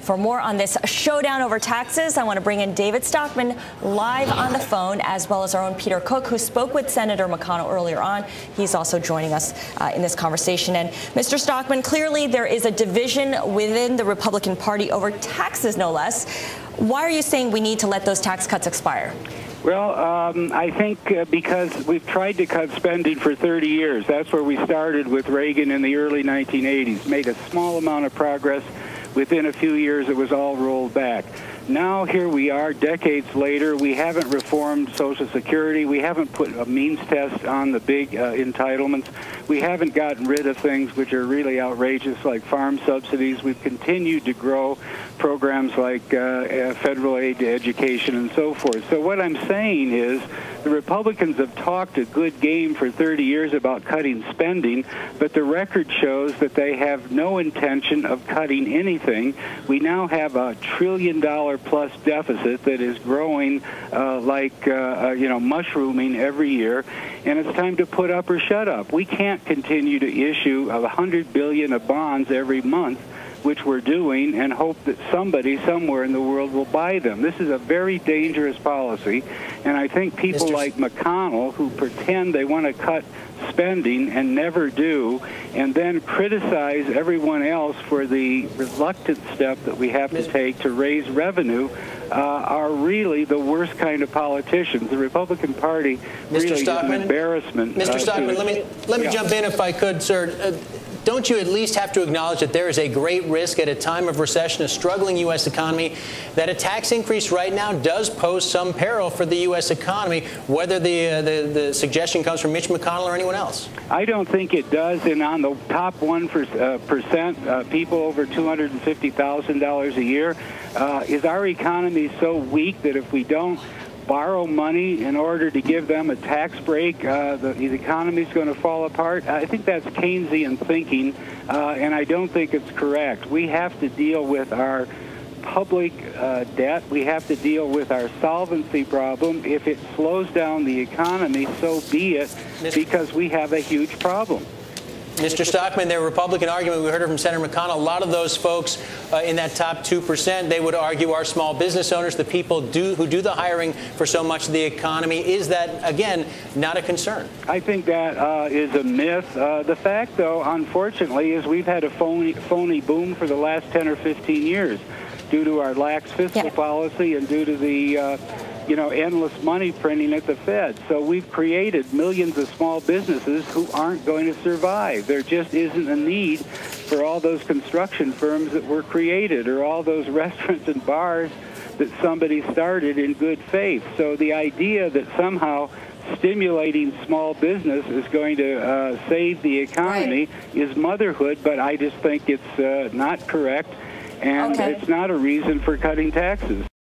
For more on this showdown over taxes, I want to bring in David Stockman live on the phone, as well as our own Peter Cook, who spoke with Senator McConnell earlier on. He's also joining us in this conversation. And Mr. Stockman, clearly there is a division within the Republican Party over taxes, no less. Why are you saying we need to let those tax cuts expire? Well, I think because we've tried to cut spending for 30 years. That's where we started with Reagan in the early 1980s. Made a small amount of progress. Within a few years, it was all rolled back. Now here we are, decades later. We haven't reformed Social Security. We haven't put a means test on the big entitlements. We haven't gotten rid of things which are really outrageous, like farm subsidies. We've continued to grow programs like federal aid to education and so forth. So what I'm saying is the Republicans have talked a good game for 30 years about cutting spending, but the record shows that they have no intention of cutting anything. We now have a $1 trillion plus deficit that is growing mushrooming every year, and it's time to put up or shut up. We can't continue to issue $100 billion of bonds every month, which we're doing, and hope that somebody somewhere in the world will buy them. This is a very dangerous policy, and I think people like McConnell, who pretend they want to cut spending and never do, and then criticize everyone else for the reluctant step that we have to take to raise revenue, are really the worst kind of politicians. The Republican Party really is an embarrassment. Mr. Stockman, let me jump in if I could, sir. Don't you at least have to acknowledge that there is a great risk at a time of recession, a struggling U.S. economy, that a tax increase right now does pose some peril for the U.S. economy, whether the suggestion comes from Mitch McConnell or anyone else? I don't think it does. And on the top 1%, people over $250,000 a year, is our economy so weak that if we don't borrow money in order to give them a tax break, the economy is going to fall apart? I think that's Keynesian thinking, and I don't think it's correct. We have to deal with our public debt. We have to deal with our solvency problem. If it slows down the economy, so be it, because we have a huge problem. Mr. Stockman, their Republican argument, we heard it from Senator McConnell, a lot of those folks in that top 2%, they would argue are small business owners, the people who do the hiring for so much of the economy. Is that, again, not a concern? I think that is a myth. The fact, though, unfortunately, is we've had a phony boom for the last 10 or 15 years due to our lax fiscal policy and due to the endless money printing at the Fed. So we've created millions of small businesses who aren't going to survive. There just isn't a need for all those construction firms that were created, or all those restaurants and bars that somebody started in good faith. So the idea that somehow stimulating small business is going to save the economy is motherhood, but I just think it's not correct, and it's not a reason for cutting taxes.